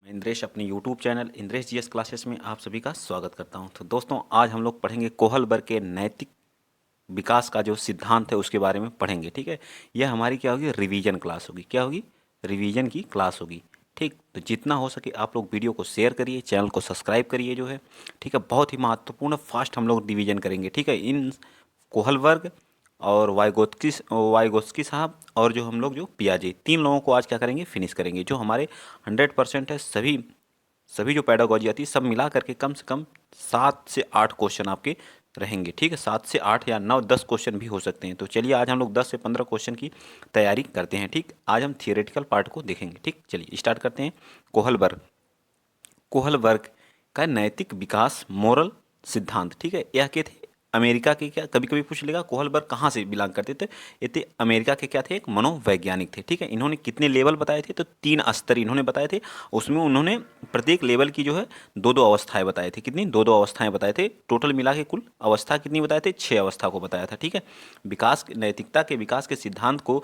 इंद्रेश अपने YouTube channel Indresh GS classes में आप सभी का स्वागत करता हूं। तो दोस्तों आज हम लोग पढ़ेंगे कोहलबर्ग के नैतिक विकास का जो सिद्धांत है उसके बारे में पढ़ेंगे। ठीक है, यह हमारी क्या होगी, रिवीजन क्लास होगी। क्या होगी, रिवीजन की क्लास होगी। ठीक, तो जितना हो सके आप लोग वीडियो को शेयर करिए, चैनल को सब्सक्राइब करिए जो है। ठीक है, बहुत ही महत्वपूर्ण फास्ट हम लोग रिवीजन करेंगे। ठीक है, इन कोहलबर्ग और वाइगोत्स्की साहब और जो हम लोग जो पियाजे, तीन लोगों को आज क्या करेंगे, फिनिश करेंगे। जो हमारे 100% है, सभी सभी जो पैडागोजी आती है सब मिला करके कम से कम 7 से 8 क्वेश्चन आपके रहेंगे। ठीक है, 7 से 8 या 9-10 क्वेश्चन भी हो सकते हैं। तो चलिए आज हम लोग 10 से 15 क्वेश्चन की तैयारी करते हैं। ठीक, आज हम थियोरेटिकल पार्ट को देखेंगे। ठीक, चलिए स्टार्ट करते हैं। कोहलबर्ग कोहलबर्ग का नैतिक विकास मोरल सिद्धांत। ठीक है, यह क्या थे, अमेरिका के, क्या कभी कभी पूछ लेगा कोहलबर्ग कहाँ से बिलोंग करते थे। ये थे अमेरिका के, क्या थे, एक मनोवैज्ञानिक थे। ठीक है, इन्होंने कितने लेवल बताए थे, तो 3 स्तर इन्होंने बताए थे। उसमें उन्होंने प्रत्येक लेवल की जो है दो दो अवस्थाएं बताई थी। कितनी, दो दो अवस्थाएं बताए थे। टोटल मिला के कुल अवस्था कितनी बताए थे, 6 अवस्था को बताया था। ठीक है, विकास, नैतिकता के विकास के सिद्धांत को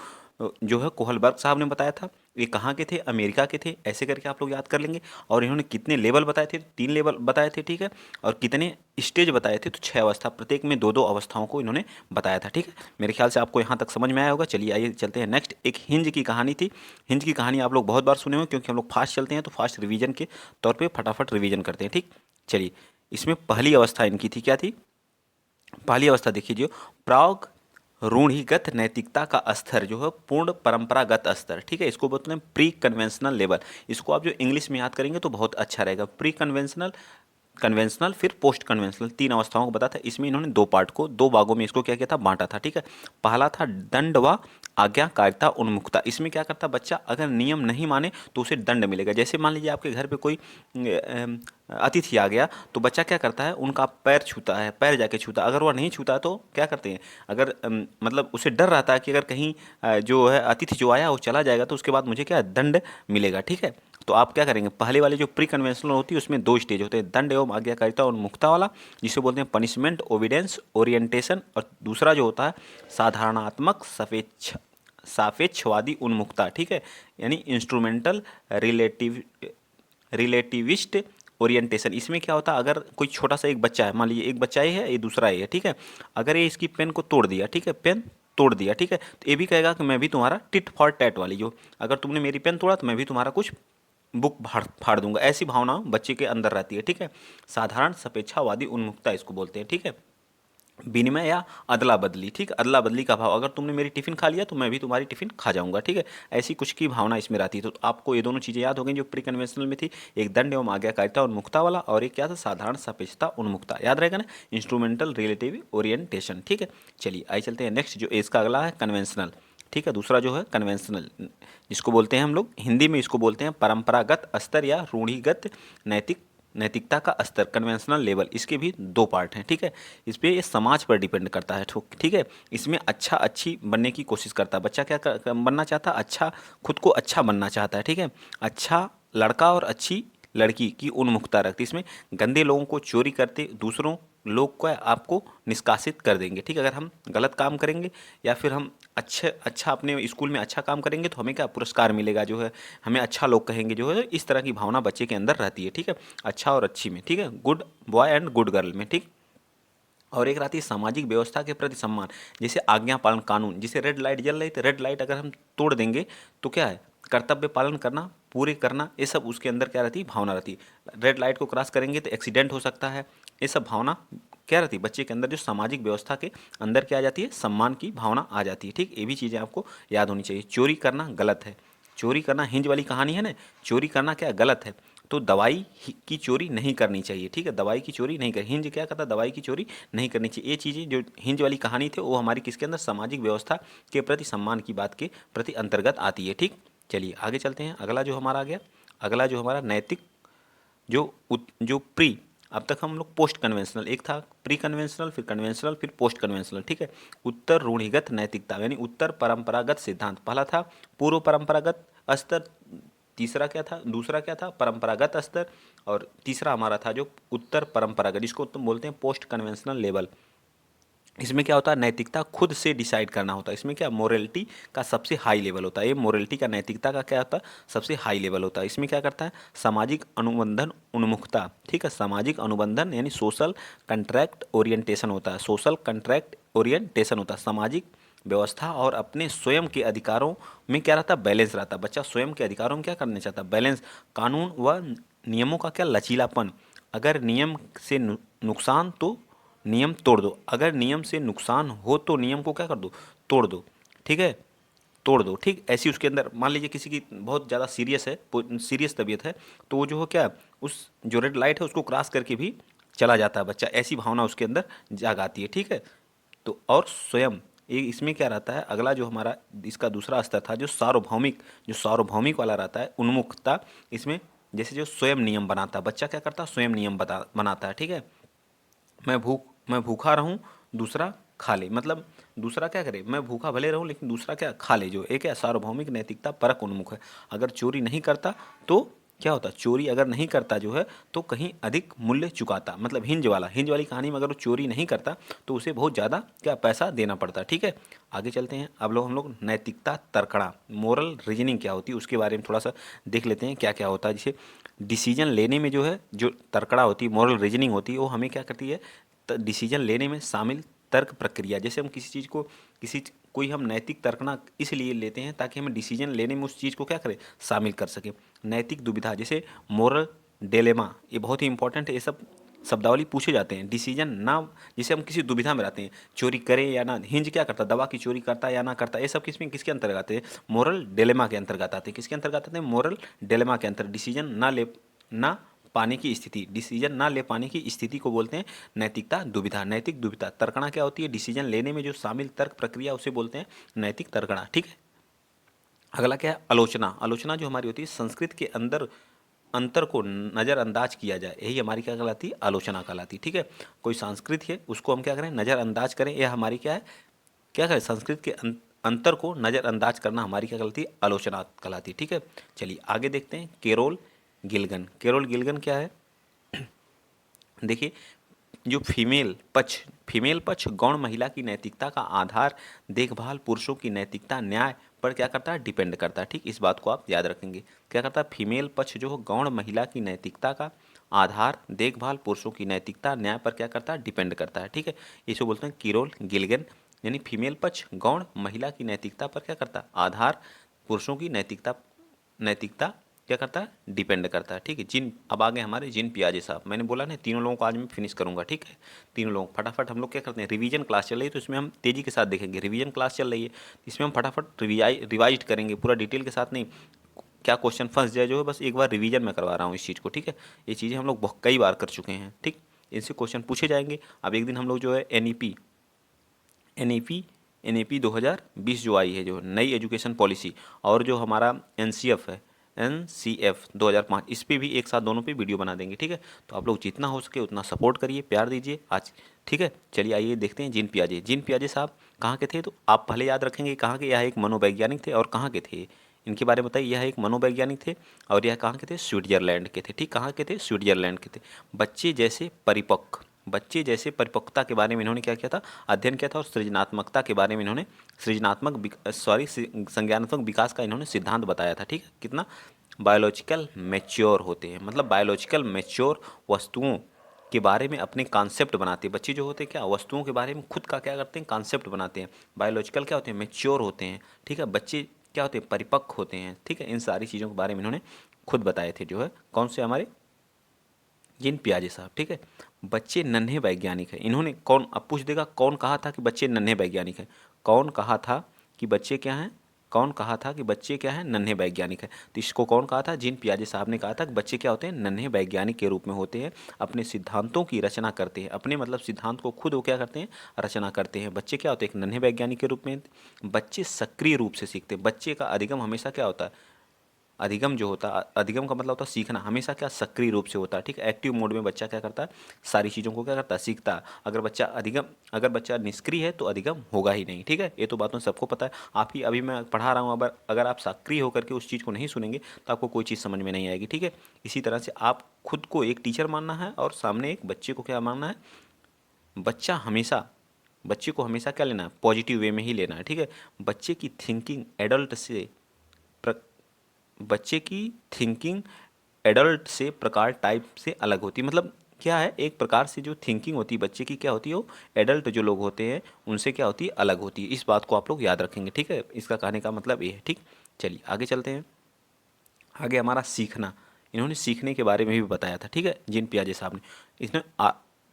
जो है कोहलबर्ग साहब ने बताया था। ये कहाँ के थे, अमेरिका के थे। ऐसे करके आप लोग याद कर लेंगे। और इन्होंने कितने लेवल बताए थे, 3 लेवल बताए थे। ठीक है, और कितने स्टेज बताए थे, तो 6 अवस्था, प्रत्येक में दो दो अवस्थाओं को इन्होंने बताया था। ठीक है, मेरे ख्याल से आपको यहाँ तक समझ में आया होगा। चलिए आइए चलते हैं नेक्स्ट। एक हिंज की कहानी थी। हिंज की कहानी आप लोग बहुत बार सुने हो, क्योंकि हम लोग फास्ट चलते हैं तो फास्ट रिवीजन के तौर पर फटाफट रिवीजन करते हैं। ठीक, चलिए, इसमें पहली अवस्था इनकी थी, क्या थी, पहली अवस्था देखिए जो प्राग रूढ़िगत नैतिकता का स्तर जो है पूर्ण परंपरागत स्तर। ठीक है, इसको बोलते हैं प्री कन्वेंशनल लेवल। इसको आप जो इंग्लिश में याद करेंगे तो बहुत अच्छा रहेगा। प्री कन्वेंशनल, कन्वेंशनल, फिर पोस्ट कन्वेंशनल, 3 अवस्थाओं को बताया था। इसमें इन्होंने दो पार्ट को, दो भागों में इसको क्या किया था, बांटा था। ठीक है, पहला था दंड व आज्ञाकारिता उन्मुखता। इसमें क्या करता बच्चा, अगर नियम नहीं माने तो उसे दंड मिलेगा। जैसे मान लीजिए आपके घर पे कोई अतिथि आ गया, तो बच्चा क्या करता है, उनका पैर छूता है, पैर जाके छूता है। अगर वह नहीं छूता है तो क्या करते हैं, अगर मतलब उसे डर रहता है कि अगर कहीं जो है अतिथि जो आया वो चला जाएगा तो उसके बाद मुझे क्या दंड मिलेगा। ठीक है, तो आप क्या करेंगे, पहले वाले जो प्री कन्वेंशनल होती है उसमें 2 स्टेज होते हैं, दंड एवं आज्ञाकारिता और मुक्ता वाला, जिसे बोलते हैं पनिशमेंट ओबिडेंस ओरिएंटेशन। और दूसरा जो होता है साधारणात्मक सापेक्षवादी उन्मुक्ता। ठीक है, यानी इंस्ट्रूमेंटल रिलेटिविस्ट ओरिएंटेशन। इसमें क्या होता है, अगर कोई छोटा सा एक बच्चा है, मान लीजिए एक बच्चा ही है, ये दूसरा ही है। ठीक है, अगर ये इसकी पेन को तोड़ दिया, ठीक है, पेन तोड़ दिया, ठीक है, तो ये भी कहेगा कि मैं भी तुम्हारा टिट फॉर टैट वाली, जो अगर तुमने मेरी पेन तोड़ा तो मैं भी तुम्हारा कुछ बुक फाड़ फाड़ दूंगा। ऐसी भावना बच्चे के अंदर रहती है। ठीक है, साधारण सपेक्षावादी उन्मुक्ता इसको बोलते हैं। ठीक है, विनिमय या अदला बदली। ठीक, अदला बदली का भाव, अगर तुमने मेरी टिफिन खा लिया तो मैं भी तुम्हारी टिफिन खा जाऊंगा। ठीक है, ऐसी कुछ की भावना इसमें रहती है। तो आपको ये दोनों चीज़ें याद हो गई जो प्री कन्वेंशनल में थी, एक दंड एवं आज्ञाकारिता उन्मुक्ता वाला, और एक क्या था, साधारण सापेक्षता उन्मुक्ता। याद रहेगा ना, इंस्ट्रूमेंटल रिलेटिव ओरिएंटेशन। ठीक है, चलिए आइए चलते हैं नेक्स्ट, जो इसका अगला है कन्वेंशनल। ठीक है, दूसरा जो है कन्वेंशनल, जिसको बोलते हैं हम लोग हिंदी में, इसको बोलते हैं परंपरागत स्तर या रूढ़िगत नैतिकता का स्तर, कन्वेंशनल लेवल। इसके भी 2 पार्ट हैं। ठीक है, इस पे ये समाज पर डिपेंड करता है। ठीक है, इसमें अच्छा अच्छी बनने की कोशिश करता है बच्चा। क्या बनना चाहता है, अच्छा, खुद को अच्छा बनना चाहता है। ठीक है, अच्छा लड़का और अच्छी लड़की की उन्मुखता रखती है। इसमें गंदे लोगों को, चोरी करते दूसरों लोग को आपको निष्कासित कर देंगे। ठीक है, अगर हम गलत काम करेंगे या फिर हम अच्छा अपने स्कूल में अच्छा काम करेंगे तो हमें क्या पुरस्कार मिलेगा, जो है हमें अच्छा लोग कहेंगे, जो है इस तरह की भावना बच्चे के अंदर रहती है। ठीक है, अच्छा और अच्छी में। ठीक है, good boy and good girl में। ठीक, और एक रहती है सामाजिक व्यवस्था के प्रति सम्मान, जैसे आज्ञा पालन कानून। जैसे रेड लाइट जल रही तो रेड लाइट अगर हम तोड़ देंगे तो क्या है, कर्तव्य पालन करना, पूरे करना, ये सब उसके अंदर क्या रहती है, भावना रहती है। रेड लाइट को क्रॉस करेंगे तो एक्सीडेंट हो सकता है। ये सब भावना क्या रहती है बच्चे के अंदर, जो सामाजिक व्यवस्था के अंदर क्या आ जाती है, सम्मान की भावना आ जाती है। ठीक, ये भी चीज़ें आपको याद होनी चाहिए। चोरी करना गलत है, चोरी करना हिंज वाली कहानी है ना, चोरी करना क्या गलत है, तो दवाई की चोरी नहीं करनी चाहिए। ठीक है, दवाई की चोरी नहीं कर, हिंज क्या कहता है, दवाई की चोरी नहीं करनी चाहिए। ये चीज़ें जो हिंज वाली कहानी थी वो हमारी किसके अंदर, सामाजिक व्यवस्था के प्रति सम्मान की बात के प्रति अंतर्गत आती है। ठीक, चलिए आगे चलते हैं। अगला जो हमारा आ गया, अगला जो हमारा नैतिक, जो प्री, अब तक हम लोग पोस्ट कन्वेंशनल, एक था प्री कन्वेंशनल, फिर कन्वेंशनल, फिर पोस्ट कन्वेंशनल। ठीक है, उत्तर रूढ़िगत नैतिकता यानी उत्तर परंपरागत सिद्धांत। पहला था पूर्व परंपरागत स्तर, तीसरा क्या था, दूसरा क्या था, परंपरागत स्तर, और तीसरा हमारा था जो उत्तर परंपरागत, जिसको तुम बोलते हैं पोस्ट कन्वेंशनल लेवल। इसमें क्या होता है, नैतिकता खुद से डिसाइड करना होता है। इसमें क्या, मोरलिटी का सबसे हाई लेवल होता है। ये मोरलिटी का, नैतिकता का क्या होता है, सबसे हाई लेवल होता है। इसमें क्या करता है, सामाजिक अनुबंधन उन्मुखता, ठीक है, सामाजिक अनुबंधन यानी सोशल कंट्रैक्ट ओरिएंटेशन होता है। सोशल कंट्रैक्ट ओरिएंटेशन होता है, सामाजिक व्यवस्था और अपने स्वयं के अधिकारों में क्या रहता है, बैलेंस रहता है। बच्चा स्वयं के अधिकारों में क्या करना चाहता है, बैलेंस। कानून व नियमों का क्या, लचीलापन। अगर नियम से नुकसान तो नियम तोड़ दो, अगर नियम से नुकसान हो तो नियम को क्या कर दो, तोड़ दो, ठीक है, तोड़ दो, ठीक। ऐसी उसके अंदर मान लीजिए किसी की बहुत ज़्यादा सीरियस है, सीरियस तबीयत है, तो वो जो हो क्या, उस जो रेड लाइट है उसको क्रॉस करके भी चला जाता है बच्चा, ऐसी भावना उसके अंदर जाग आती है, ठीक है। तो और स्वयं, ये इसमें क्या रहता है, अगला जो हमारा इसका दूसरा स्तर था, जो सार्वभौमिक वाला रहता है, उन्मुखता। इसमें जैसे जो स्वयं नियम बनाता है, बच्चा क्या करता है, स्वयं नियम बनाता है, ठीक है। मैं भूखा रहूं, दूसरा खा ले, मतलब दूसरा क्या करे, मैं भूखा भले रहूं लेकिन दूसरा क्या खा ले, जो एक है सार्वभौमिक नैतिकता परक उन्मुख है। अगर चोरी नहीं करता तो क्या होता, चोरी अगर नहीं करता जो है तो कहीं अधिक मूल्य चुकाता, मतलब हिंज वाली कहानी में अगर वो चोरी नहीं करता तो उसे बहुत ज़्यादा क्या पैसा देना पड़ता, ठीक है। आगे चलते हैं, अब हम लोग नैतिकता तर्कणा, मोरल रीजनिंग क्या होती है उसके बारे में थोड़ा सा देख लेते हैं, क्या क्या होता है। जैसे डिसीजन लेने में जो है, जो तर्कड़ा होती है, मोरल रीजनिंग होती है, वो हमें क्या करती है, डिसीजन लेने में शामिल तर्क प्रक्रिया। जैसे हम किसी चीज़ को, कोई हम नैतिक तर्कना इसलिए लेते हैं ताकि हमें डिसीजन लेने में उस चीज़ को क्या करें, शामिल कर सके। नैतिक दुविधा, जैसे मोरल डिलेमा, ये बहुत ही इंपॉर्टेंट है, ये सब शब्दावली पूछे जाते हैं। डिसीजन ना, जैसे हम किसी दुविधा में रहते हैं, चोरी करें या ना, हिंज क्या करता है, दवा की चोरी करता है या ना करता है, ये सब किसमें, किसके अंतर्गत आते हैं, मोरल डिलेमा के अंतर्गत आते हैं। किसके अंतर्गत आते हैं, मोरल डिलेमा के अंतर्गत। डिसीजन ना पाने की स्थिति, डिसीजन ना ले पाने की स्थिति को बोलते हैं नैतिकता दुविधा। नैतिक दुविधा तर्कणा क्या होती है, डिसीजन लेने में जो शामिल तर्क प्रक्रिया उसे बोलते हैं नैतिक तर्कणा, ठीक है। अगला क्या है, आलोचना। आलोचना जो हमारी होती है, संस्कृत के अंदर अंतर को नज़रअंदाज किया जाए, यही हमारी क्या कहलाती है, आलोचना कहलाती है, ठीक है। कोई संस्कृत है उसको हम क्या करें, नज़रअंदाज करें, यह हमारी क्या है, क्या करें, संस्कृत के अंतर को नज़रअंदाज करना हमारी क्या कहलाती है, आलोचना कहलाती है, ठीक है। चलिए आगे देखते हैं, केरोल गिलगन। केरोल गिलगन क्या है, देखिए, जो फीमेल पक्ष गौण महिला की नैतिकता का आधार देखभाल, पुरुषों की नैतिकता न्याय पर क्या करता है, डिपेंड करता है, ठीक। इस बात को आप याद रखेंगे, क्या करता है, फीमेल पक्ष जो गौण महिला की नैतिकता का आधार देखभाल, पुरुषों की नैतिकता न्याय पर क्या करता है, डिपेंड करता है, ठीक है। इसे बोलते हैं किरोल गिलगन, यानी फीमेल पक्ष गौण महिला की नैतिकता पर क्या करता है, आधार, पुरुषों की नैतिकता नैतिकता क्या करता है, डिपेंड करता है, ठीक है। जिन, अब आगे हमारे जिन पियाजे साहब, मैंने बोला ना तीनों लोगों को आज मैं फिनिश करूंगा, ठीक है। तीनों लोग फटाफट, हम लोग क्या करते हैं, रिवीजन क्लास चल रही है तो इसमें हम तेजी के साथ देखेंगे, रिवीजन क्लास चल रही है इसमें हम फटाफट रिवाइज करेंगे, पूरा डिटेल के साथ नहीं, क्या क्वेश्चन फंस जाए जो है, बस एक बार रिवीजन में करवा रहा हूँ इस चीज़ को, ठीक है। ये चीज़ें हम लोग बहुत कई बार कर चुके हैं, ठीक। इनसे क्वेश्चन पूछे जाएंगे। अब एक दिन हम लोग जो है एन ई पी 2020 जो आई है, जो नई एजुकेशन पॉलिसी, और जो हमारा एन सी एफ 2005, इस पे भी एक साथ दोनों पे वीडियो बना देंगे, ठीक है। तो आप लोग जितना हो सके उतना सपोर्ट करिए, प्यार दीजिए आज, ठीक है। चलिए आइए देखते हैं, जिन पियाजे साहब कहाँ के थे, तो आप पहले याद रखेंगे कहाँ के, यह एक मनोवैज्ञानिक थे, और कहाँ के थे इनके बारे में बताइए। यह एक मनोवैज्ञानिक थे और यह कहाँ के थे, स्विट्जरलैंड के थे, ठीक। कहाँ के थे, स्विट्जरलैंड के थे। बच्चे जैसे परिपक्वता के बारे में इन्होंने क्या किया था, अध्ययन किया था, और सृजनात्मकता के बारे में इन्होंने संज्ञानात्मक विकास का इन्होंने सिद्धांत बताया था, ठीक है। कितना, बायोलॉजिकल मैच्योर होते हैं, मतलब बायोलॉजिकल मैच्योर वस्तुओं के बारे में अपने कॉन्सेप्ट बनाते हैं। बच्चे जो होते हैं क्या, वस्तुओं के बारे में खुद का क्या करते हैं, कॉन्सेप्ट बनाते हैं। बायोलॉजिकल क्या होते हैं, मैच्योर होते हैं, ठीक है। बच्चे क्या होते हैं, परिपक्व होते हैं, ठीक है। इन सारी चीज़ों के बारे में इन्होंने खुद बताए थे, जो है कौन से, हमारे जिन पियाजे साहब, ठीक है। बच्चे नन्हे वैज्ञानिक हैं, इन्होंने कौन, अब पूछ देगा कौन कहा था कि बच्चे नन्हे वैज्ञानिक हैं, कौन कहा था कि बच्चे क्या हैं, कौन कहा था कि बच्चे क्या हैं, नन्हे वैज्ञानिक हैं। तो इसको कौन कहा था, जिन पियाजे साहब ने कहा था कि बच्चे क्या होते हैं, नन्हे वैज्ञानिक के रूप में होते हैं, अपने सिद्धांतों की रचना करते हैं, अपने मतलब सिद्धांत को खुद वो क्या करते हैं, रचना करते हैं। बच्चे क्या होते हैं, एक नन्हे वैज्ञानिक के रूप में। बच्चे सक्रिय रूप से सीखते हैं, बच्चे का अधिगम हमेशा क्या होता है, अधिगम जो होता है, अधिगम का मतलब होता है सीखना, हमेशा क्या, सक्रिय रूप से होता है, ठीक है। एक्टिव मोड में बच्चा क्या करता है, सारी चीज़ों को क्या करता है, सीखता है। अगर बच्चा निष्क्रिय है तो अधिगम होगा ही नहीं, ठीक है। ये तो बातों सबको पता है। आप ही अभी मैं पढ़ा रहा हूँ, अगर आप सक्रिय होकर के उस चीज़ को नहीं सुनेंगे तो आपको कोई चीज़ समझ में नहीं आएगी, ठीक है। इसी तरह से आप खुद को एक टीचर मानना है और सामने एक बच्चे को क्या मानना है, बच्चा हमेशा बच्चे को हमेशा क्या लेना है, पॉजिटिव वे में ही लेना है, ठीक है। बच्चे की थिंकिंग एडल्ट से प्र, बच्चे की थिंकिंग एडल्ट से प्रकार टाइप से अलग होती है। मतलब क्या है, एक प्रकार से जो थिंकिंग होती है बच्चे की क्या होती है, वो एडल्ट जो लोग होते हैं उनसे क्या होती है, अलग होती है। इस बात को आप लोग याद रखेंगे, ठीक है। इसका कहने का मतलब ये है, ठीक। चलिए आगे चलते हैं। आगे हमारा सीखना, इन्होंने सीखने के बारे में भी बताया था, ठीक है, जिन पियाजे साहब ने। इसने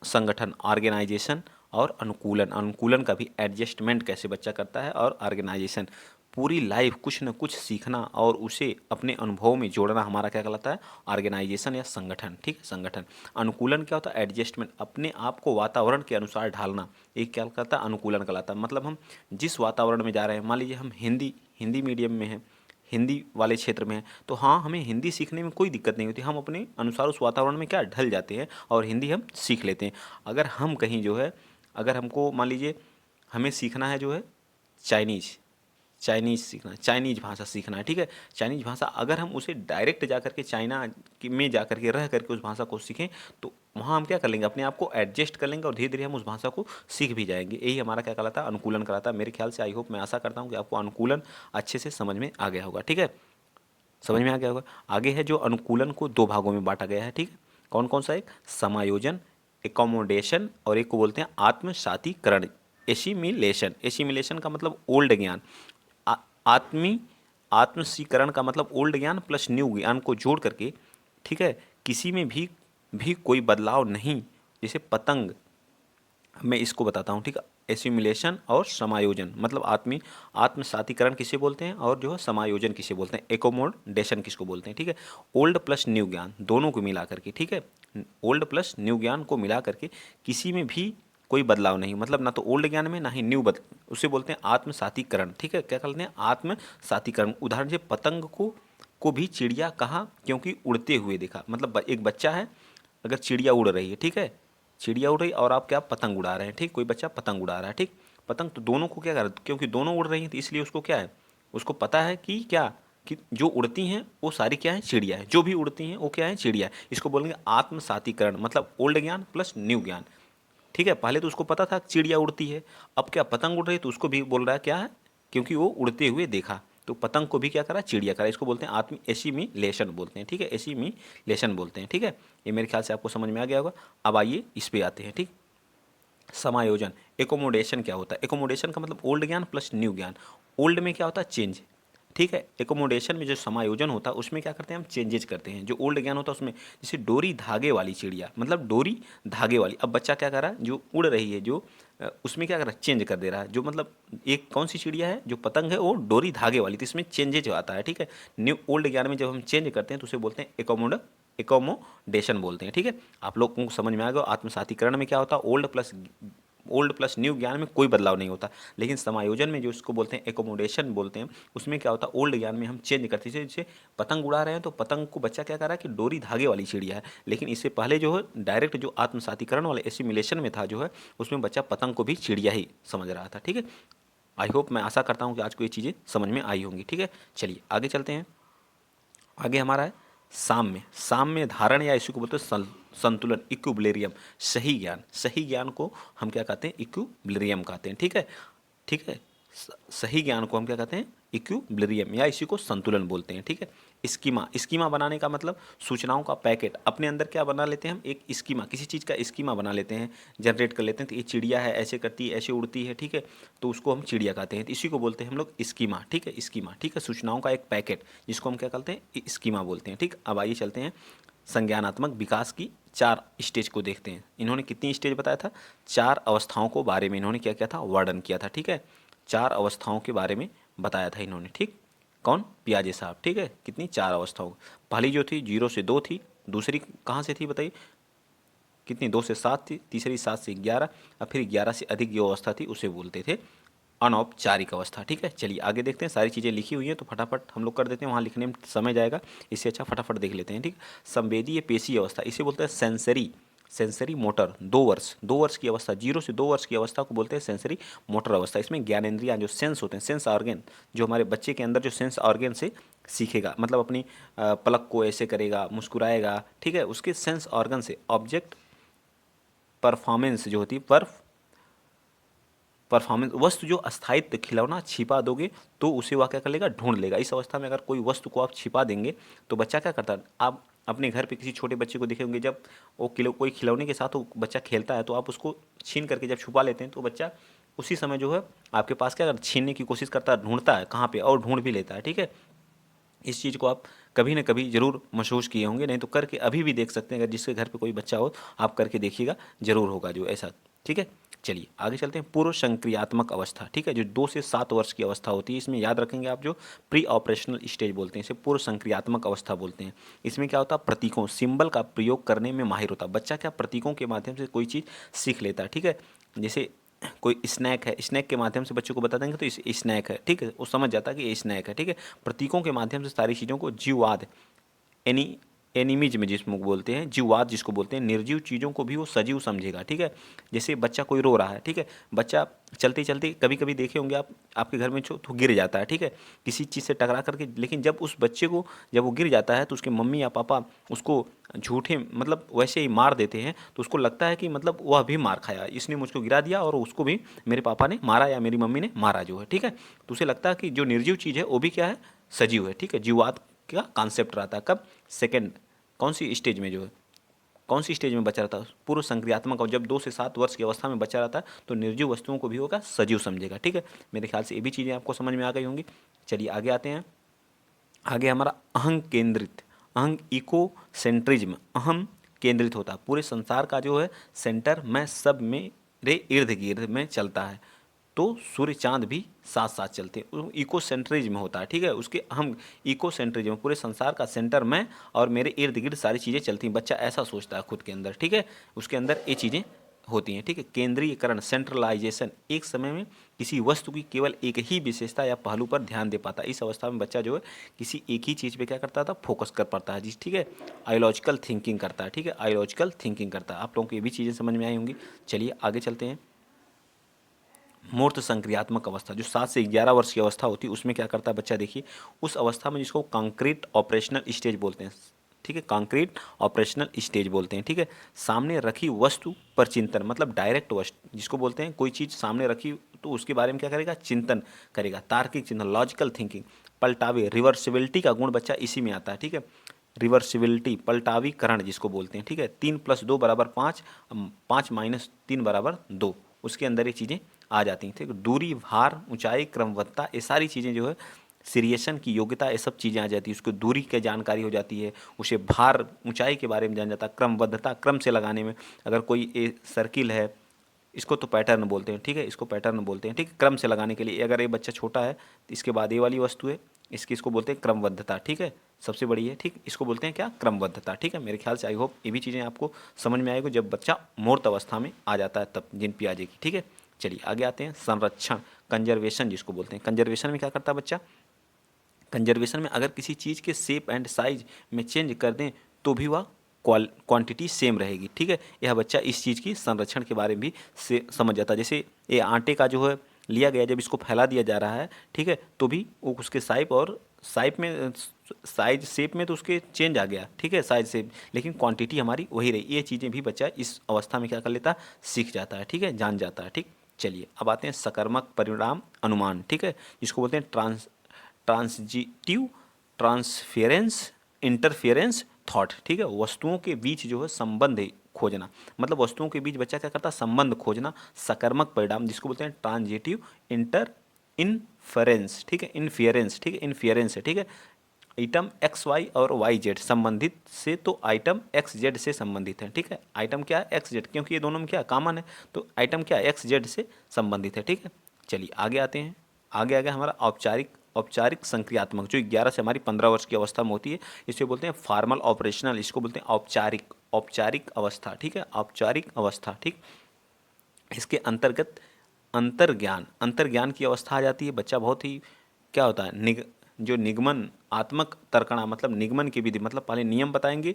संगठन, ऑर्गेनाइजेशन और अनुकूलन, अनुकूलन का भी एडजस्टमेंट कैसे बच्चा करता है, और ऑर्गेनाइजेशन, पूरी लाइफ कुछ न कुछ सीखना और उसे अपने अनुभव में जोड़ना हमारा क्या कहलाता है, ऑर्गेनाइजेशन या संगठन, ठीक है, संगठन। अनुकूलन क्या होता है, एडजस्टमेंट, अपने आप को वातावरण के अनुसार ढालना, एक क्या कहलाता है, अनुकूलन कहलाता है। मतलब हम जिस वातावरण में जा रहे हैं, मान लीजिए हम हिंदी हिंदी मीडियम में हैं, हिंदी वाले क्षेत्र में है, तो हाँ हमें हिंदी सीखने में कोई दिक्कत नहीं होती, हम अपने अनुसार उस वातावरण में क्या ढल जाते हैं और हिंदी हम सीख लेते हैं। अगर हम कहीं जो है, अगर हमको मान लीजिए हमें सीखना है जो है चाइनीज़, चाइनीज़ सीखना है, चाइनीज़ भाषा सीखना है, ठीक है। चाइनीज़ भाषा अगर हम उसे डायरेक्ट जा करके चाइना में जा करके रह करके उस भाषा को सीखें, तो वहाँ हम क्या कर लेंगे, अपने आप को एडजस्ट कर लेंगे और धीरे धीरे हम उस भाषा को सीख भी जाएंगे। यही हमारा क्या कहलाता है, अनुकूलन कहलाता है। मेरे ख्याल से, आई होप, मैं आशा करता हूँ कि आपको अनुकूलन अच्छे से समझ में आ गया होगा, ठीक है, समझ में आ गया होगा। आगे है जो अनुकूलन को दो भागों में बांटा गया है, ठीक है। कौन कौन सा, एक समायोजन, एकोमोडेशन, और एक को बोलते हैं आत्मसातीकरण, एसिमिलेशन। एसिमिलेशन का मतलब ओल्ड ज्ञान, आ- आत्मी आत्मसीकरण का मतलब ओल्ड ज्ञान प्लस न्यू ज्ञान को जोड़ करके, ठीक है, किसी में भी कोई बदलाव नहीं। जैसे पतंग, मैं इसको बताता हूँ, ठीक है। एसिमुलेशन और समायोजन, मतलब आत्मसातीकरण किसे बोलते हैं, और जो है समायोजन किसे बोलते हैं, एकोमोडेशन किसको बोलते हैं, ठीक है। ओल्ड प्लस न्यू ज्ञान दोनों को मिला करके, ठीक है, ओल्ड प्लस न्यू ज्ञान को मिला करके किसी में भी कोई बदलाव नहीं, मतलब ना तो ओल्ड ज्ञान में ना ही न्यू उसे बोलते हैं आत्मसातीकरण, ठीक है। क्या कहते हैं, आत्मसातीकरण। उदाहरण से पतंग को भी चिड़िया कहा, क्योंकि उड़ते हुए देखा। मतलब एक बच्चा है, अगर चिड़िया उड़ रही है, ठीक है, चिड़िया उड़ रही और आप क्या पतंग उड़ा रहे हैं, ठीक, कोई बच्चा पतंग उड़ा रहा है, ठीक, पतंग, तो दोनों को क्या कर, क्योंकि दोनों उड़ रही हैं तो इसलिए उसको क्या है, उसको पता है कि क्या, कि जो उड़ती हैं वो सारी क्या है, चिड़िया है, जो भी उड़ती हैं वो क्या है, चिड़िया है। इसको बोलेंगे आत्मसातीकरण, मतलब ओल्ड ज्ञान प्लस न्यू ज्ञान, ठीक है। पहले तो उसको पता था चिड़िया उड़ती है, अब क्या पतंग उड़ रही है तो उसको भी बोल रहा है क्या है, क्योंकि वो उड़ते हुए देखा, तो पतंग को भी क्या करा, चिड़िया करा। इसको बोलते हैं आत्म एसिमिलेशन बोलते हैं, ठीक है, एसिमिलेशन बोलते हैं, ठीक है। ये मेरे ख्याल से आपको समझ में आ गया होगा। अब आइए इस पे आते हैं, ठीक। समायोजन, एकोमोडेशन क्या होता है, एकोमोडेशन का मतलब ओल्ड ज्ञान प्लस न्यू ज्ञान। ओल्ड में क्या होता है, चेंज, ठीक है। एकोमोडेशन में जो समायोजन होता है उसमें क्या करते हैं, हम चेंजेज करते हैं। जो ओल्ड ज्ञान होता है उसमें, जैसे डोरी धागे वाली चिड़िया, मतलब डोरी धागे वाली, अब बच्चा क्या कर रहा है, जो उड़ रही है, जो उसमें क्या कर रहा है, चेंज कर दे रहा है। जो मतलब एक कौन सी चिड़िया है, जो पतंग है वो डोरी धागे वाली, तो इसमें चेंजेज आता है, ठीक है। न्यू ओल्ड ज्ञान में जब हम चेंज करते हैं तो उसे बोलते हैं एकोमोडेशन बोलते हैं, ठीक है। आप लोगों को समझ में आ गया। आत्मसातीकरण में क्या होता है, ओल्ड प्लस न्यू ज्ञान में कोई बदलाव नहीं होता, लेकिन समायोजन में जो इसको बोलते हैं एकोमोडेशन बोलते हैं, उसमें क्या होता है, ओल्ड ज्ञान में हम चेंज करते हैं। जैसे पतंग उड़ा रहे हैं तो पतंग को बच्चा क्या कर रहा है कि डोरी धागे वाली चिड़िया है, लेकिन इससे पहले जो है डायरेक्ट जो आत्मसातीकरण वाले एसिमिलेशन में था जो है, उसमें बच्चा पतंग को भी चिड़िया ही समझ रहा था, ठीक है। आई होप, मैं आशा करता हूँ कि आज को ये चीज़ें समझ में आई होंगी, ठीक है। चलिए आगे चलते हैं। आगे हमारा है साम्य, साम्य धारण, या इसी को बोलते हैं संतुलन, इक्विलिब्रियम, सही ज्ञान। सही ज्ञान को हम क्या कहते हैं, इक्विलिब्रियम कहते हैं, ठीक है, ठीक है। सही ज्ञान को हम क्या कहते हैं, इक्विलिब्रियम, या इसी को संतुलन बोलते हैं, ठीक है। स्कीमा, स्कीमा बनाने का मतलब सूचनाओं का पैकेट, अपने अंदर क्या बना लेते हैं हम, एक स्कीमा, किसी चीज़ का स्कीमा बना लेते हैं, जनरेट कर लेते हैं। तो ये चिड़िया है, ऐसे करती है, ऐसे उड़ती है, ठीक है, तो उसको हम चिड़िया कहते हैं, तो इसी को बोलते हैं हम लोग स्कीमा, ठीक है, स्कीमा, ठीक है, सूचनाओं का एक पैकेट, जिसको हम क्या कहते हैं, स्कीमा बोलते हैं, ठीक। अब आइए चलते हैं संज्ञानात्मक विकास की 4 स्टेज को देखते हैं। इन्होंने कितनी स्टेज बताया था, 4 अवस्थाओं को बारे में इन्होंने क्या किया था, वर्णन किया था, ठीक है। 4 अवस्थाओं के बारे में बताया था इन्होंने, ठीक। कौन, पियाजे साहब, ठीक है। कितनी, 4 अवस्थाओं। पहली जो थी 0 से 2 थी, दूसरी कहाँ से थी बताइए, कितनी, 2 से 7 थी, तीसरी 7 से 11, और फिर 11 से अधिक जो अवस्था थी उसे बोलते थे अनौपचारिक अवस्था, ठीक है। चलिए आगे देखते हैं, सारी चीज़ें लिखी हुई हैं तो फटाफट हम लोग कर देते हैं, वहाँ लिखने में समय जाएगा, इससे अच्छा फटाफट देख लेते हैं, ठीक। संवेदीय पेशी अवस्था, इसे बोलते हैं सेंसरी, सेंसरी मोटर। 2 वर्ष की अवस्था, 0 से 2 वर्ष की अवस्था को बोलते हैं सेंसरी मोटर अवस्था। इसमें ज्ञानेंद्रियाँ जो सेंस होते हैं, सेंस ऑर्गन, जो हमारे बच्चे के अंदर जो सेंस ऑर्गन से सीखेगा, मतलब अपनी पलक को ऐसे करेगा, मुस्कुराएगा, ठीक है, उसके सेंस ऑर्गन से ऑब्जेक्ट परफॉर्मेंस जो होती है, परफॉर्मेंस, वस्तु जो अस्थायित्व, खिलौना छिपा दोगे तो उसे वह क्या कर लेगा, ढूंढ लेगा। इस अवस्था में अगर कोई वस्तु को आप छिपा देंगे तो बच्चा क्या करता है, आप अपने घर पे किसी छोटे बच्चे को देखे होंगे, जब वो कोई खिलौने के साथ वो बच्चा खेलता है तो आप उसको छीन करके जब छुपा लेते हैं तो बच्चा उसी समय जो है आपके पास क्या करता, छीनने की कोशिश करता है, ढूंढता है कहाँ पे, और ढूंढ भी लेता है। ठीक है, इस चीज़ को आप कभी ना कभी ज़रूर महसूस किए होंगे, नहीं तो करके अभी भी देख सकते हैं, अगर जिसके घर पे कोई बच्चा हो आप करके देखिएगा, ज़रूर होगा जो ऐसा। ठीक है, चलिए आगे चलते हैं। पूर्व संक्रियात्मक अवस्था, ठीक है, जो 2 से 7 वर्ष की अवस्था होती है, इसमें याद रखेंगे आप, जो प्री ऑपरेशनल स्टेज बोलते हैं, इसे पूर्व संक्रियात्मक अवस्था बोलते हैं। इसमें क्या होता है, प्रतीकों, सिंबल का प्रयोग करने में माहिर होता है बच्चा। क्या, प्रतीकों के माध्यम से कोई चीज़ सीख लेता है। ठीक है, जैसे कोई स्नैक है, स्नैक के माध्यम से बच्चों को बता देंगे तो इस स्नैक है, ठीक है, वो समझ जाता है कि ये स्नैक है। ठीक है, प्रतीकों के माध्यम से सारी चीज़ों को जीववाद, एनी एनिमिज में जिसको बोलते हैं, जीववाद जिसको बोलते हैं, निर्जीव चीज़ों को भी वो सजीव समझेगा। ठीक है, जैसे बच्चा कोई रो रहा है, ठीक है, बच्चा चलते चलते कभी कभी देखे होंगे आप, आपके घर में तो गिर जाता है, ठीक है, किसी चीज़ से टकरा करके, लेकिन जब उस बच्चे को, जब वो गिर जाता है तो उसके मम्मी या पापा उसको झूठे मतलब वैसे ही मार देते हैं, तो उसको लगता है कि मतलब वह भी मार खाया, इसने मुझको गिरा दिया और उसको भी मेरे पापा ने मारा या मेरी मम्मी ने मारा जो है। ठीक है, तो उसे लगता है कि जो निर्जीव चीज़ है वो भी क्या है, सजीव है। ठीक है, जीववाद का कॉन्सेप्ट रहता है कब, सेकेंड, कौन सी स्टेज में जो है, कौन सी स्टेज में बच्चा रहता है, पूर्व संक्रियात्मक। और जब 2 से 7 वर्ष की अवस्था में बच्चा रहता है तो निर्जीव वस्तुओं को भी होगा सजीव समझेगा। ठीक है, मेरे ख्याल से ये भी चीज़ें आपको समझ में आ गई होंगी। चलिए आगे आते हैं। आगे हमारा अहंग केंद्रित, अहंग इको सेंट्रिज्म, अहम केंद्रित होता है, पूरे संसार का जो है सेंटर मैं सब मेरे इर्द गिर्द में चलता है, तो सूर्य चांद भी साथ साथ चलते हैं, इको सेंट्रिज्म होता है। ठीक है, उसके हम इको सेंट्रिज्म, पूरे संसार का सेंटर मैं और मेरे इर्द गिर्द सारी चीज़ें चलती हैं, बच्चा ऐसा सोचता है खुद के अंदर। ठीक है, उसके अंदर ये चीज़ें होती हैं। ठीक है, केंद्रीयकरण, सेंट्रलाइजेशन, एक समय में किसी वस्तु की केवल एक ही विशेषता या पहलू पर ध्यान दे पाता है। इस अवस्था में बच्चा जो है किसी एक ही चीज़ पे क्या करता था, फोकस कर पाता है जी। ठीक है, आयोलॉजिकल थिंकिंग करता है। ठीक है, आयोलॉजिकल थिंकिंग करता है। आप लोगों को ये भी चीज़ें समझ में आई होंगी। चलिए आगे चलते हैं। मूर्त संक्रियात्मक अवस्था, जो 7 से 11 वर्ष की अवस्था होती है, उसमें क्या करता है बच्चा, देखिए उस अवस्था में जिसको कंक्रीट ऑपरेशनल स्टेज बोलते हैं। ठीक है, कंक्रीट ऑपरेशनल स्टेज बोलते हैं। ठीक है, सामने रखी वस्तु पर चिंतन, मतलब डायरेक्ट वस्तु जिसको बोलते हैं, कोई चीज़ सामने रखी तो उसके बारे में क्या करेगा, चिंतन करेगा, तार्किक चिंतन, लॉजिकल थिंकिंग, पलटावे, रिवर्सिबिलिटी का गुण बच्चा इसी में आता है। ठीक है, रिवर्सिबिलिटी, पलटावीकरण जिसको बोलते हैं। ठीक है, 3 + 2 = 5, 5 - 3 = 2, उसके अंदर ये चीज़ें आ जाती हैं। ठीक है, दूरी, भार, ऊंचाई, क्रमबद्धता, ये सारी चीज़ें जो है, सीरिएशन की योग्यता, ये सब चीज़ें आ जाती है। उसको दूरी की जानकारी हो जाती है, उसे भार, ऊंचाई के बारे में जान जाता है, क्रमबद्धता, क्रम से लगाने में, अगर कोई ए सर्किल है, इसको तो पैटर्न बोलते हैं। ठीक है, इसको पैटर्न बोलते हैं। ठीक है, क्रम से लगाने के लिए, अगर ये बच्चा छोटा है तो इसके बाद ये वाली वस्तु है, इसको बोलते हैं क्रमबद्धता। ठीक है, सबसे बड़ी है। ठीक, इसको बोलते हैं क्या, क्रमबद्धता। ठीक है, मेरे ख्याल से आई होप ये भी चीज़ें आपको समझ में आएगी जब बच्चा मूर्त अवस्था में आ जाता है तब, जिन पियाजे की। ठीक है, चलिए आगे आते हैं। संरक्षण, कंजर्वेशन जिसको बोलते हैं। कंजर्वेशन में क्या करता है बच्चा, कंजर्वेशन में अगर किसी चीज़ के शेप एंड साइज में चेंज कर दें तो भी वह क्वांटिटी सेम रहेगी। ठीक है, यह बच्चा इस चीज़ की संरक्षण के बारे में भी से समझ जाता है। जैसे ये आटे का जो है लिया गया, जब इसको फैला दिया जा रहा है, ठीक है, तो भी वो उसके साइप और साइप में, साइज शेप में तो उसके चेंज आ गया। ठीक है, साइज शेप, लेकिन क्वांटिटी हमारी वही रही। ये चीज़ें भी बच्चा इस अवस्था में क्या कर लेता है, सीख जाता है। ठीक है, जान जाता है। ठीक, चलिए अब आते हैं सकर्मक परिणाम अनुमान। ठीक है, जिसको बोलते हैं ट्रांसजिटिव, ट्रांसफेरेंस, इंटरफेरेंस, थॉट। ठीक है, वस्तुओं के बीच जो है संबंध खोजना, मतलब वस्तुओं के बीच बच्चा क्या करता है, संबंध खोजना। सकर्मक परिणाम जिसको बोलते हैं ट्रांजिटिव, इंटर इनफरेंस। ठीक है, इनफियरेंस। ठीक है, इनफियरेंस है। ठीक है, आइटम एक्स वाई और वाई जेड संबंधित से, तो आइटम एक्स जेड से संबंधित है। ठीक है, आइटम क्या है, एक्स जेड, क्योंकि ये दोनों में क्या कॉमन है, तो आइटम क्या है, एक्स जेड से संबंधित है। ठीक है, चलिए आगे आते हैं। आगे आगे हमारा औपचारिक, औपचारिक संक्रियात्मक, जो 11 से हमारी 15 वर्ष की अवस्था में होती है, इसे बोलते हैं फॉर्मल ऑपरेशनल, इसको बोलते हैं औपचारिक, औपचारिक अवस्था। ठीक है, औपचारिक अवस्था। ठीक, इसके अंतर्गत अंतर्ज्ञान, अंतर्ज्ञान की अवस्था आ जाती है। बच्चा बहुत ही क्या होता है, जो निगमन आत्मक तर्कणा, मतलब निगमन की विधि, मतलब पहले नियम बताएंगे,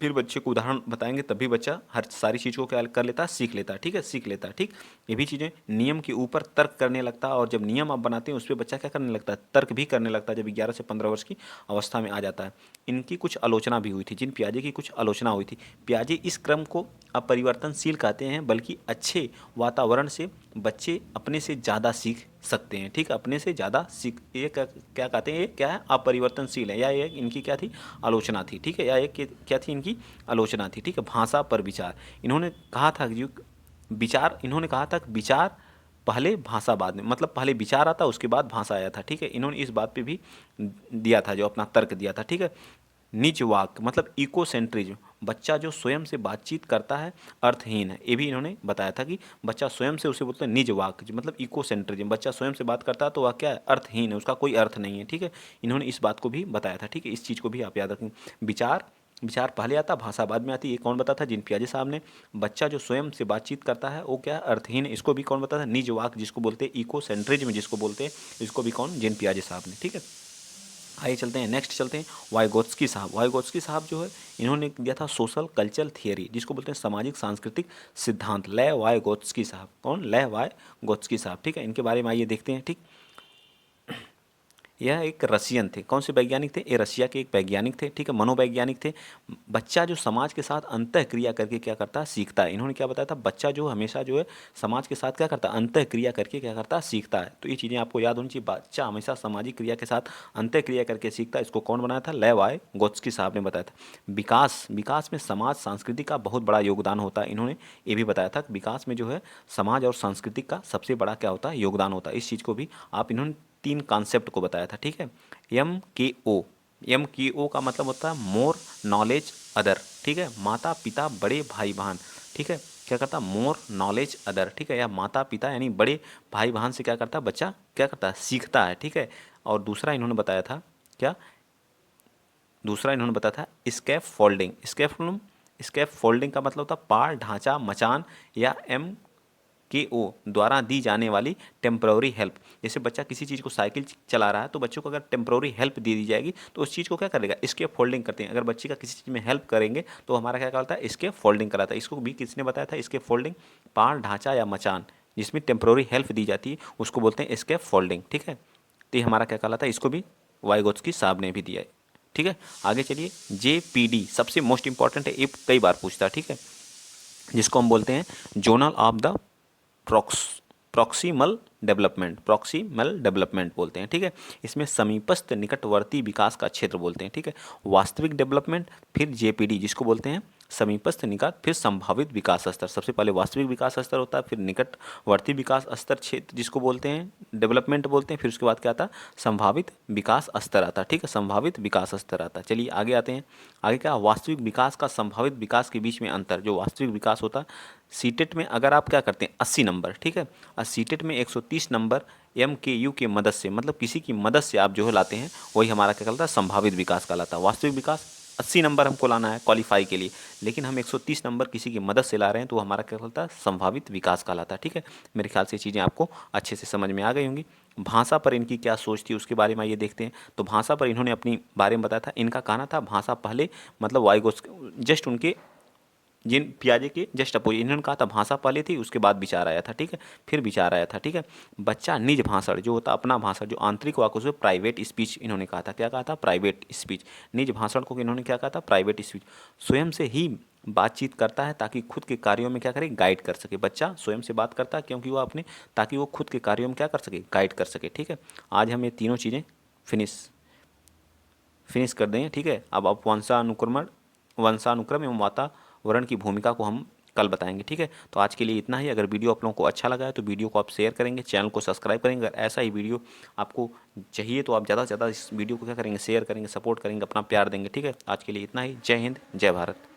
फिर बच्चे को उदाहरण बताएंगे, तभी बच्चा हर सारी चीज़ को क्या कर लेता है, सीख लेता है। ठीक है, सीख लेता है। ठीक, ये भी चीज़ें, नियम के ऊपर तर्क करने लगता है, और जब नियम आप बनाते हैं उस पर बच्चा क्या करने लगता है, तर्क भी करने लगता है, जब 11 से 15 वर्ष की अवस्था में आ जाता है। इनकी कुछ आलोचना भी हुई थी, जिन पियाजे की कुछ आलोचना हुई थी। पियाजे इस क्रम को अपरिवर्तनशील कहते हैं, बल्कि अच्छे वातावरण से बच्चे अपने से ज़्यादा सीख सकते हैं। ठीक है, अपने से ज़्यादा सीख, ये क्या कहते हैं, ये क्या है, अपरिवर्तनशील है, या ये इनकी क्या थी, आलोचना थी। ठीक है, या ये क्या थी, इनकी आलोचना थी। ठीक है, भाषा पर विचार, इन्होंने कहा था कि विचार, इन्होंने कहा था कि विचार पहले भाषा बाद में, मतलब पहले विचार आता उसके बाद भाषा आया था। ठीक है, इन्होंने इस बात पे भी दिया था, जो अपना तर्क दिया था। ठीक है, निज वाक मतलब इकोसेंट्रिज्म, बच्चा जो स्वयं से बातचीत करता है अर्थहीन है। ये भी इन्होंने बताया था कि बच्चा स्वयं से, उसे बोलते हैं निज वाक, मतलब इकोसेंट्रिज्म, बच्चा स्वयं से बात करता है तो वह क्या है, अर्थहीन है, उसका कोई अर्थ नहीं है। ठीक है, इन्होंने इस बात को भी बताया था। ठीक है, इस चीज़ को भी आप याद रखें। विचार, विचार पहले आता, भाषा बाद में आती। ये कौन बताता था, जिन पियाजे साहब ने। बच्चा जो स्वयं से बातचीत करता है वो क्या है, अर्थहीन है, इसको भी कौन बताता है, निज वाक, जिसको बोलते हैं इकोसेंट्रिज्म, जिसको बोलते हैं, इसको भी कौन, जिन पियाजे साहब ने। ठीक है, आइए चलते हैं, नेक्स्ट चलते हैं, वाइगोत्स्की साहब। वाइगोत्स्की साहब जो है, इन्होंने दिया था सोशल कल्चरल थियरी, जिसको बोलते हैं सामाजिक सांस्कृतिक सिद्धांत। ले वाइगोत्स्की साहब, कौन, ले वाइगोत्स्की साहब। ठीक है, इनके बारे में आइए देखते हैं। ठीक, यह एक रशियन थे। कौन से वैज्ञानिक थे, ये रशिया के एक वैज्ञानिक थे। ठीक है, मनोवैज्ञानिक थे। बच्चा जो समाज के साथ अंतः क्रिया करके क्या करता है, सीखता है। इन्होंने क्या बताया था, बच्चा जो हमेशा जो है समाज के साथ क्या करता है, अंतः क्रिया करके क्या करता है, सीखता है। तो ये चीज़ें आपको याद होनी चाहिए, बच्चा हमेशा सामाजिक क्रिया के साथ अंतः क्रिया करके सीखता है। इसको कौन बनाया था, लेवाइगोत्स्की साहब ने बताया था। विकास, विकास में समाज संस्कृति का बहुत बड़ा योगदान होता है। इन्होंने ये भी बताया था कि विकास में जो है समाज और संस्कृति का सबसे बड़ा क्या होता है, योगदान होता है। इस चीज़ को भी आप, इन्होंने 3 कॉन्सेप्ट को बताया था। ठीक है, MKO, MKO का मतलब होता है मोर नॉलेज अदर। ठीक है, माता पिता बड़े भाई बहन। ठीक है, क्या करता है, मोर नॉलेज अदर। ठीक है, या माता पिता यानी बड़े भाई बहन से क्या करता है, बच्चा क्या करता है, सीखता है। ठीक है, और दूसरा इन्होंने बताया था क्या, दूसरा इन्होंने बताया था स्कैफ फोल्डिंग। स्कैफ फोल्डिंग का मतलब होता है पार, ढांचा, मचान, या MKO द्वारा दी जाने वाली टेम्प्रोरी हेल्प। जैसे बच्चा किसी चीज़ को, साइकिल चला रहा है, तो बच्चों को अगर टेम्प्रोरी हेल्प दे दी जाएगी तो उस चीज़ को क्या करेगा, इसके फोल्डिंग करते हैं। अगर बच्चे का किसी चीज़ में हेल्प करेंगे तो हमारा क्या कहता है, इसके फोल्डिंग कराता है। इसको भी किसने बताया था, इसके फोल्डिंग, पार, ढांचा या मचान, जिसमें टेम्प्रोरी हेल्प दी जाती है उसको बोलते हैं इसके फोल्डिंग। ठीक है, तो ये हमारा क्या कहलाता है, इसको भी वाइगोत्स्की साहब ने भी दिया है। ठीक है, आगे चलिए, JPD सबसे मोस्ट इंपॉर्टेंट है, ये कई बार पूछता है। ठीक है, जिसको हम बोलते हैं zonal of the proximal development बोलते हैं। ठीक है, इसमें समीपस्थ निकटवर्ती विकास का क्षेत्र बोलते हैं। ठीक है, वास्तविक डेवलपमेंट, फिर JPD जिसको बोलते हैं समीपस्थ निकट, फिर संभावित विकास स्तर। सबसे पहले वास्तविक विकास स्तर होता है, फिर निकटवर्ती विकास स्तर क्षेत्र जिसको बोलते हैं डेवलपमेंट बोलते हैं, फिर उसके बाद क्या आता है, संभावित विकास स्तर आता है। ठीक है, संभावित विकास स्तर आता है। चलिए आगे आते हैं, आगे क्या, वास्तविक विकास का संभावित विकास के बीच में अंतर। जो वास्तविक विकास होता है, सीटेट में अगर आप क्या करते हैं 80 नंबर, ठीक है, और सीटेट में 130 नंबर MKU की मदद से, मतलब किसी की मदद से आप जो है लाते हैं, वही हमारा क्या कहलाता है, संभावित विकास कहलाता है। वास्तविक विकास 80 नंबर हमको लाना है क्वालिफाई के लिए, लेकिन हम 130 नंबर किसी की मदद से ला रहे हैं, तो हमारा क्या कहलाता है, संभावित विकास कहलाता है। ठीक है, मेरे ख्याल से चीज़ें आपको अच्छे से समझ में आ गई होंगी। भाषा पर इनकी क्या सोच थी उसके बारे में आइए देखते हैं। तो भाषा पर इन्होंने अपनी बारे में बताया था, इनका कहना था भाषा पहले, मतलब वाइगोत्स्की जस्ट उनके जिन पियाजे के जस्ट अपोजिट, इन्होंने कहा था भाषा पहले थी, उसके बाद विचार आया था। ठीक है, फिर विचार आया था। ठीक है, बच्चा निज भाषण जो होता अपना भाषण, जो आंतरिक वाक्य उसमें प्राइवेट स्पीच इन्होंने कहा था। क्या कहा था, प्राइवेट स्पीच। निज भाषण को इन्होंने क्या कहा था, प्राइवेट स्पीच। स्वयं से ही बातचीत करता है ताकि खुद के कार्यों में क्या करे, गाइड कर सके। बच्चा स्वयं से बात करता है क्योंकि वो अपने, ताकि वो खुद के कार्यों में क्या कर सके, गाइड कर सके। ठीक है, आज हम ये तीनों चीज़ें फिनिश कर दें। ठीक है, अब आप वंशानुक्रम एवं वातावरण की भूमिका को हम कल बताएंगे। ठीक है, तो आज के लिए इतना ही। अगर वीडियो आप लोगों को अच्छा लगा है तो वीडियो को आप शेयर करेंगे, चैनल को सब्सक्राइब करेंगे। अगर ऐसा ही वीडियो आपको चाहिए तो आप ज़्यादा से ज़्यादा इस वीडियो को क्या करेंगे, शेयर करेंगे, सपोर्ट करेंगे, अपना प्यार देंगे। ठीक है, आज के लिए इतना ही। जय हिंद, जय भारत।